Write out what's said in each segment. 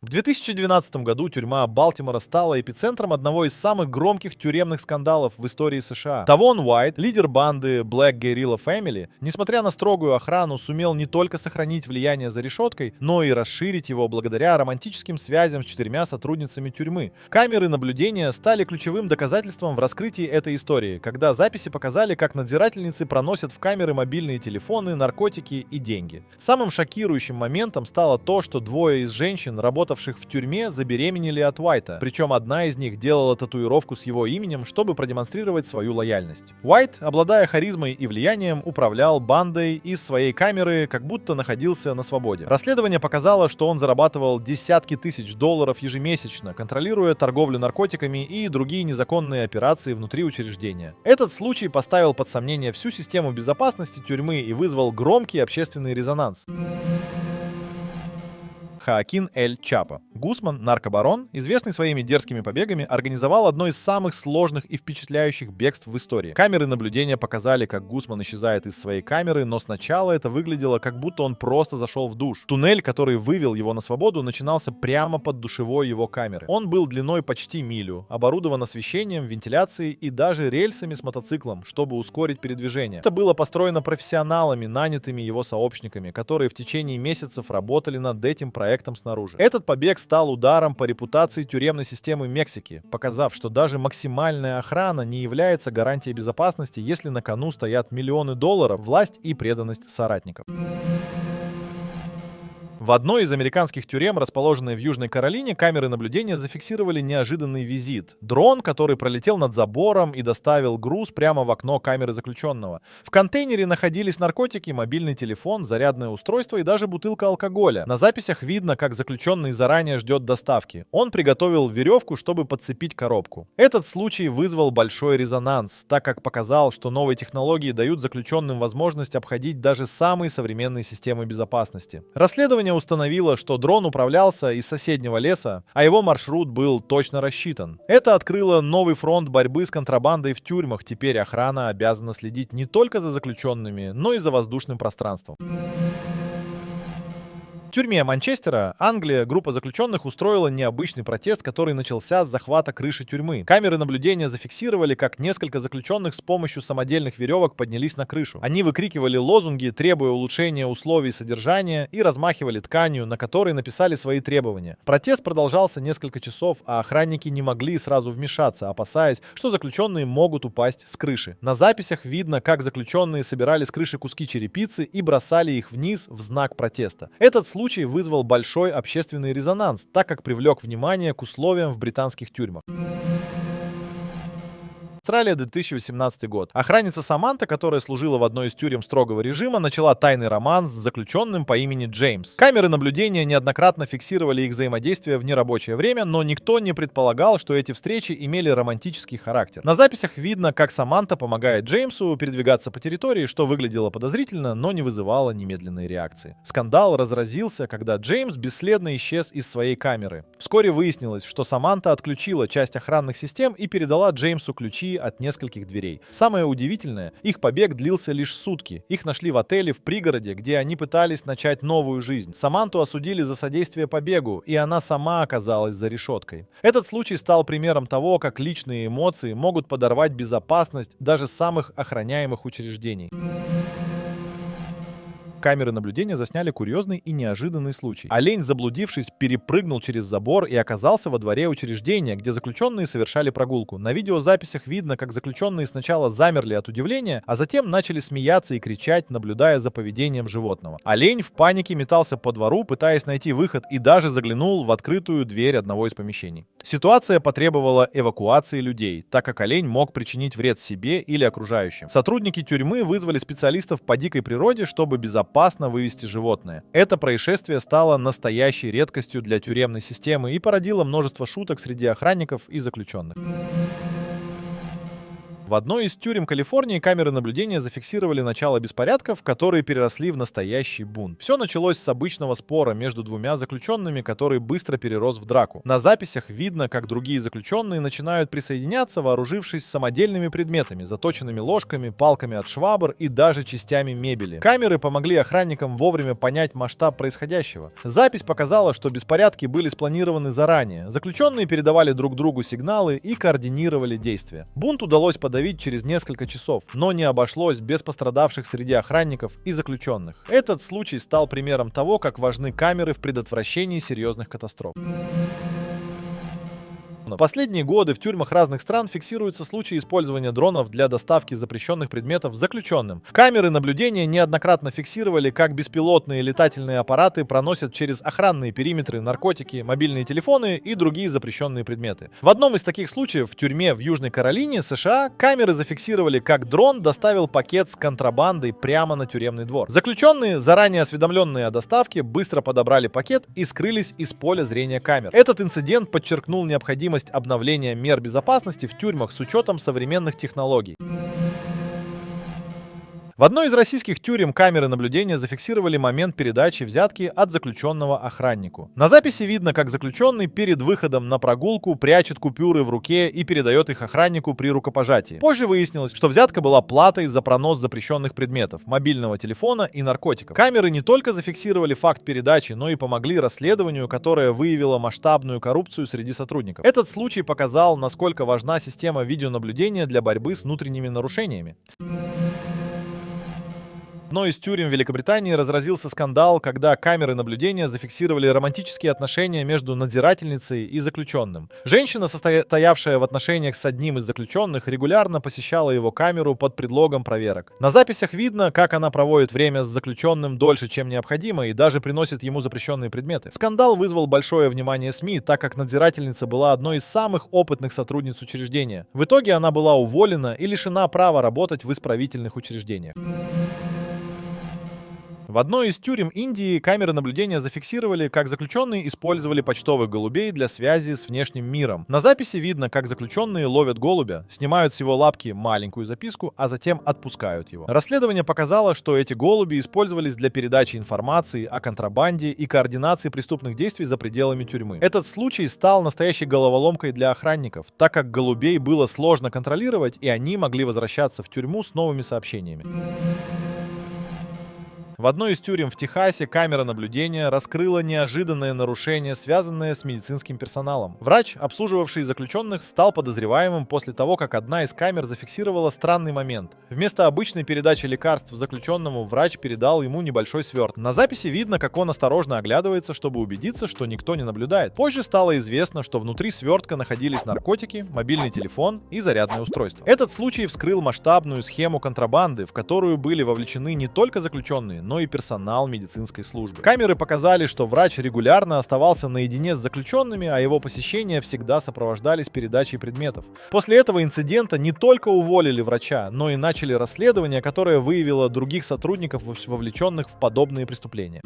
В 2012 году тюрьма Балтимора стала эпицентром одного из самых громких тюремных скандалов в истории США. Тавон Уайт, лидер банды Black Guerrilla Family, несмотря на строгую охрану, сумел не только сохранить влияние за решеткой, но и расширить его благодаря романтическим связям с 4 сотрудницами тюрьмы. Камеры наблюдения стали ключевым доказательством в раскрытии этой истории, когда записи показали, как надзирательницы проносят в камеры мобильные телефоны, наркотики и деньги. Самым шокирующим моментом стало то, что двое из женщин, работавших в тюрьме, забеременели от Уайта. Причем одна из них делала татуировку с его именем, чтобы продемонстрировать свою лояльность. Уайт, обладая харизмой и влиянием, управлял бандой из своей камеры, как будто находился на свободе. Расследование показало, что он зарабатывал десятки тысяч долларов ежемесячно, контролируя торговлю наркотиками и другие незаконные операции внутри учреждения. Этот случай поставил под сомнение всю систему безопасности тюрьмы и вызвал громкий общественный резонанс. Хоакин Эль Чапо. Гусман, наркобарон, известный своими дерзкими побегами, организовал одно из самых сложных и впечатляющих бегств в истории. Камеры наблюдения показали, как Гусман исчезает из своей камеры, но сначала это выглядело, как будто он просто зашел в душ. Туннель, который вывел его на свободу, начинался прямо под душевой его камеры. Он был длиной почти милю, оборудован освещением, вентиляцией и даже рельсами с мотоциклом, чтобы ускорить передвижение. Это было построено профессионалами, нанятыми его сообщниками, которые в течение месяцев работали над этим проектом снаружи. Этот побег стал ударом по репутации тюремной системы Мексики, показав, что даже максимальная охрана не является гарантией безопасности, если на кону стоят миллионы долларов, власть и преданность соратников. В одной из американских тюрем, расположенной в Южной Каролине, камеры наблюдения зафиксировали неожиданный визит. Дрон, который пролетел над забором и доставил груз прямо в окно камеры заключенного. В контейнере находились наркотики, мобильный телефон, зарядное устройство и даже бутылка алкоголя. На записях видно, как заключенный заранее ждет доставки. Он приготовил веревку, чтобы подцепить коробку. Этот случай вызвал большой резонанс, так как показал, что новые технологии дают заключенным возможность обходить даже самые современные системы безопасности. Расследование установила, что дрон управлялся из соседнего леса, а его маршрут был точно рассчитан. Это открыло новый фронт борьбы с контрабандой в тюрьмах. Теперь охрана обязана следить не только за заключенными, но и за воздушным пространством. В тюрьме Манчестера, Англия, группа заключенных устроила необычный протест, который начался с захвата крыши тюрьмы. Камеры наблюдения зафиксировали, как несколько заключенных с помощью самодельных веревок поднялись на крышу. Они выкрикивали лозунги, требуя улучшения условий содержания, и размахивали тканью, на которой написали свои требования. Протест продолжался несколько часов, а охранники не могли сразу вмешаться, опасаясь, что заключенные могут упасть с крыши. На записях видно, как заключенные собирали с крыши куски черепицы и бросали их вниз в знак протеста. Этот случай вызвал большой общественный резонанс, так как привлек внимание к условиям в британских тюрьмах. Австралия, 2018 год. Охранница Саманта, которая служила в одной из тюрем строгого режима, начала тайный роман с заключенным по имени Джеймс. Камеры наблюдения неоднократно фиксировали их взаимодействие в нерабочее время, но никто не предполагал, что эти встречи имели романтический характер. На записях видно, как Саманта помогает Джеймсу передвигаться по территории, что выглядело подозрительно, но не вызывало немедленной реакции. Скандал разразился, когда Джеймс бесследно исчез из своей камеры. Вскоре выяснилось, что Саманта отключила часть охранных систем и передала Джеймсу ключи от нескольких дверей. Самое удивительное, их побег длился лишь сутки. Их нашли в отеле в пригороде, где они пытались начать новую жизнь. Саманту осудили за содействие побегу, и она сама оказалась за решеткой. Этот случай стал примером того, как личные эмоции могут подорвать безопасность даже самых охраняемых учреждений. Камеры наблюдения засняли курьезный и неожиданный случай. Олень, заблудившись, перепрыгнул через забор и оказался во дворе учреждения, где заключенные совершали прогулку. На видеозаписях видно, как заключенные сначала замерли от удивления, а затем начали смеяться и кричать, наблюдая за поведением животного. Олень в панике метался по двору, пытаясь найти выход, и даже заглянул в открытую дверь одного из помещений. Ситуация потребовала эвакуации людей, так как олень мог причинить вред себе или окружающим. Сотрудники тюрьмы вызвали специалистов по дикой природе, чтобы безопасно вывести животное. Это происшествие стало настоящей редкостью для тюремной системы и породило множество шуток среди охранников и заключенных. В одной из тюрем Калифорнии камеры наблюдения зафиксировали начало беспорядков, которые переросли в настоящий бунт. Все началось с обычного спора между двумя заключенными, который быстро перерос в драку. На записях видно, как другие заключенные начинают присоединяться, вооружившись самодельными предметами, заточенными ложками, палками от швабр и даже частями мебели. Камеры помогли охранникам вовремя понять масштаб происходящего. Запись показала, что беспорядки были спланированы заранее. Заключенные передавали друг другу сигналы и координировали действия. Бунт удалось подавить через несколько часов, но не обошлось без пострадавших среди охранников и заключенных. Этот случай стал примером того, как важны камеры в предотвращении серьезных катастроф. В последние годы в тюрьмах разных стран фиксируются случаи использования дронов для доставки запрещенных предметов заключенным. Камеры наблюдения неоднократно фиксировали, как беспилотные летательные аппараты проносят через охранные периметры наркотики, мобильные телефоны и другие запрещенные предметы. В одном из таких случаев в тюрьме в Южной Каролине, США, камеры зафиксировали, как дрон доставил пакет с контрабандой прямо на тюремный двор. Заключенные, заранее осведомленные о доставке, быстро подобрали пакет и скрылись из поля зрения камер. Этот инцидент подчеркнул необходимость обновления мер безопасности в тюрьмах с учетом современных технологий. В одной из российских тюрем камеры наблюдения зафиксировали момент передачи взятки от заключенного охраннику. На записи видно, как заключенный перед выходом на прогулку прячет купюры в руке и передает их охраннику при рукопожатии. Позже выяснилось, что взятка была платой за пронос запрещенных предметов, мобильного телефона и наркотиков. Камеры не только зафиксировали факт передачи, но и помогли расследованию, которое выявило масштабную коррупцию среди сотрудников. Этот случай показал, насколько важна система видеонаблюдения для борьбы с внутренними нарушениями. В одной из тюрем Великобритании разразился скандал, когда камеры наблюдения зафиксировали романтические отношения между надзирательницей и заключенным. Женщина, состоявшая в отношениях с одним из заключенных, регулярно посещала его камеру под предлогом проверок. На записях видно, как она проводит время с заключенным дольше, чем необходимо, и даже приносит ему запрещенные предметы. Скандал вызвал большое внимание СМИ, так как надзирательница была одной из самых опытных сотрудниц учреждения. В итоге она была уволена и лишена права работать в исправительных учреждениях. В одной из тюрем Индии камеры наблюдения зафиксировали, как заключенные использовали почтовых голубей для связи с внешним миром. На записи видно, как заключенные ловят голубя, снимают с его лапки маленькую записку, а затем отпускают его. Расследование показало, что эти голуби использовались для передачи информации о контрабанде и координации преступных действий за пределами тюрьмы. Этот случай стал настоящей головоломкой для охранников, так как голубей было сложно контролировать, и они могли возвращаться в тюрьму с новыми сообщениями. В одной из тюрем в Техасе камера наблюдения раскрыла неожиданное нарушение, связанное с медицинским персоналом. Врач, обслуживавший заключенных, стал подозреваемым после того, как одна из камер зафиксировала странный момент. Вместо обычной передачи лекарств заключенному врач передал ему небольшой сверток. На записи видно, как он осторожно оглядывается, чтобы убедиться, что никто не наблюдает. Позже стало известно, что внутри свертка находились наркотики, мобильный телефон и зарядное устройство. Этот случай вскрыл масштабную схему контрабанды, в которую были вовлечены не только заключенные, но и персонал медицинской службы. Камеры показали, что врач регулярно оставался наедине с заключенными, а его посещения всегда сопровождались передачей предметов. После этого инцидента не только уволили врача, но и начали расследование, которое выявило других сотрудников, вовлеченных в подобные преступления.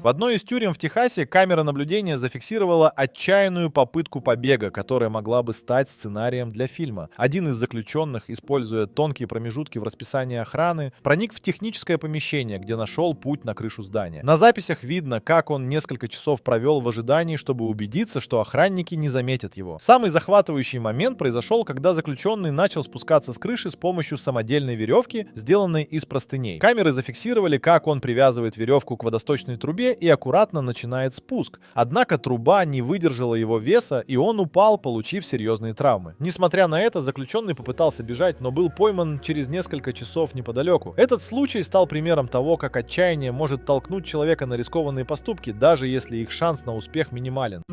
В одной из тюрем в Техасе камера наблюдения зафиксировала отчаянную попытку побега, которая могла бы стать сценарием для фильма. Один из заключенных, используя тонкие промежутки в расписании охраны, проник в техническое помещение, где нашел путь на крышу здания. На записях видно, как он несколько часов провел в ожидании, чтобы убедиться, что охранники не заметят его. Самый захватывающий момент произошел, когда заключенный начал спускаться с крыши с помощью самодельной веревки, сделанной из простыней. Камеры зафиксировали, как он привязывает веревку к водосточной трубе и аккуратно начинает спуск. Однако труба не выдержала его веса, и он упал, получив серьезные травмы. Несмотря на это, заключенный попытался бежать, но был пойман через несколько часов неподалеку. Этот случай стал примером того, как отчаяние может толкнуть человека на рискованные поступки, даже если их шанс на успех минимален.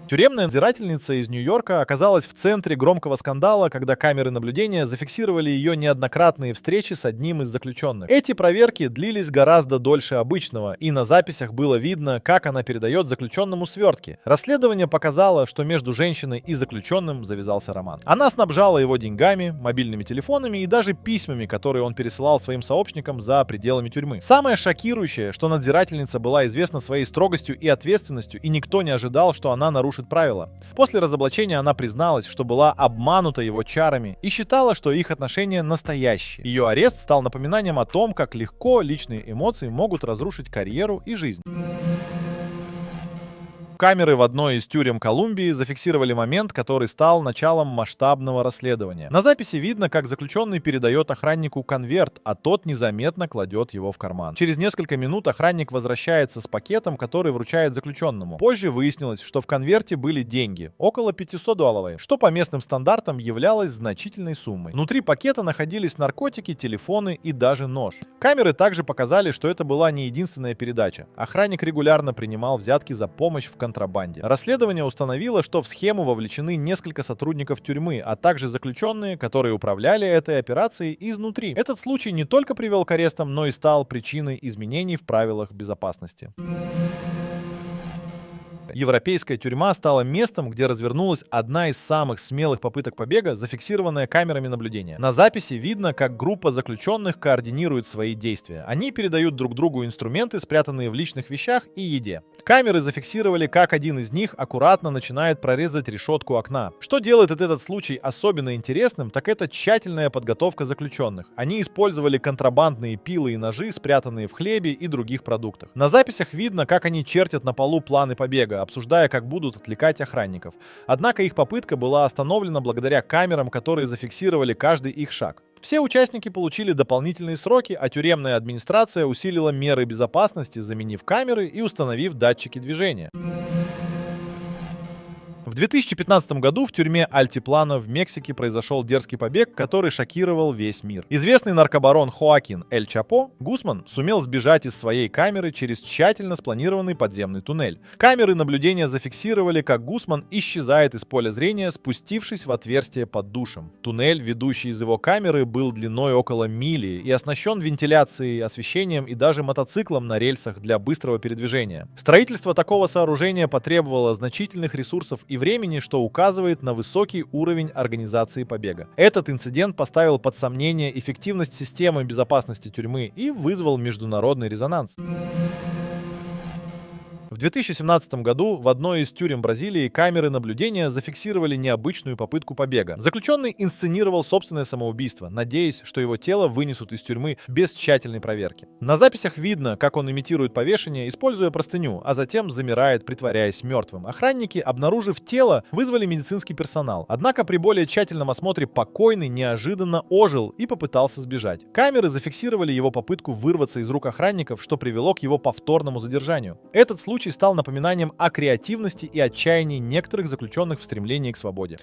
Тюремная надзирательница из Нью-Йорка оказалась в центре громкого скандала, когда камеры наблюдения зафиксировали ее неоднократные встречи с одним из заключенных. Эти проверки длились гораздо дольше обычного, и на записях было видно, как она передает заключенному свертки. Расследование показало, что между женщиной и заключенным завязался роман. Она снабжала его деньгами, мобильными телефонами и даже письмами, которые он пересылал своим сообщникам за пределами тюрьмы. Самое шокирующее, что надзирательница была известна своей строгостью и ответственностью, и никто не ожидал, что она нарушит нарушит правила. После разоблачения она призналась, что была обманута его чарами и считала, что их отношения настоящие. Ее арест стал напоминанием о том, как легко личные эмоции могут разрушить карьеру и жизнь. Камеры в одной из тюрем Колумбии зафиксировали момент, который стал началом масштабного расследования. На записи видно, как заключенный передает охраннику конверт, а тот незаметно кладет его в карман. Через несколько минут охранник возвращается с пакетом, который вручает заключенному. Позже выяснилось, что в конверте были деньги, около $500, что по местным стандартам являлось значительной суммой. Внутри пакета находились наркотики, телефоны и даже нож. Камеры также показали, что это была не единственная передача. Охранник регулярно принимал взятки за помощь в контрабанде. Расследование установило, что в схему вовлечены несколько сотрудников тюрьмы, а также заключенные, которые управляли этой операцией изнутри. Этот случай не только привел к арестам, но и стал причиной изменений в правилах безопасности. Европейская тюрьма стала местом, где развернулась одна из самых смелых попыток побега, зафиксированная камерами наблюдения. На записи видно, как группа заключенных координирует свои действия. Они передают друг другу инструменты, спрятанные в личных вещах и еде. Камеры зафиксировали, как один из них аккуратно начинает прорезать решетку окна. Что делает этот случай особенно интересным, так это тщательная подготовка заключенных. Они использовали контрабандные пилы и ножи, спрятанные в хлебе и других продуктах. На записях видно, как они чертят на полу планы побега, обсуждая, как будут отвлекать охранников. Однако их попытка была остановлена благодаря камерам, которые зафиксировали каждый их шаг. Все участники получили дополнительные сроки, а тюремная администрация усилила меры безопасности, заменив камеры и установив датчики движения. В 2015 году в тюрьме Альтиплано в Мексике произошел дерзкий побег, который шокировал весь мир. Известный наркобарон Хоакин Эль Чапо Гусман сумел сбежать из своей камеры через тщательно спланированный подземный туннель. Камеры наблюдения зафиксировали, как Гусман исчезает из поля зрения, спустившись в отверстие под душем. Туннель, ведущий из его камеры, был длиной около мили и оснащен вентиляцией, освещением и даже мотоциклом на рельсах для быстрого передвижения. Строительство такого сооружения потребовало значительных ресурсов и времени, что указывает на высокий уровень организации побега. Этот инцидент поставил под сомнение эффективность системы безопасности тюрьмы и вызвал международный резонанс. В 2017 году в одной из тюрем Бразилии камеры наблюдения зафиксировали необычную попытку побега. Заключенный инсценировал собственное самоубийство, надеясь, что его тело вынесут из тюрьмы без тщательной проверки. На записях видно, как он имитирует повешение, используя простыню, а затем замирает, притворяясь мертвым. Охранники, обнаружив тело, вызвали медицинский персонал. Однако при более тщательном осмотре покойный неожиданно ожил и попытался сбежать. Камеры зафиксировали его попытку вырваться из рук охранников, что привело к его повторному задержанию. Этот случай стал напоминанием о креативности и отчаянии некоторых заключенных в стремлении к свободе.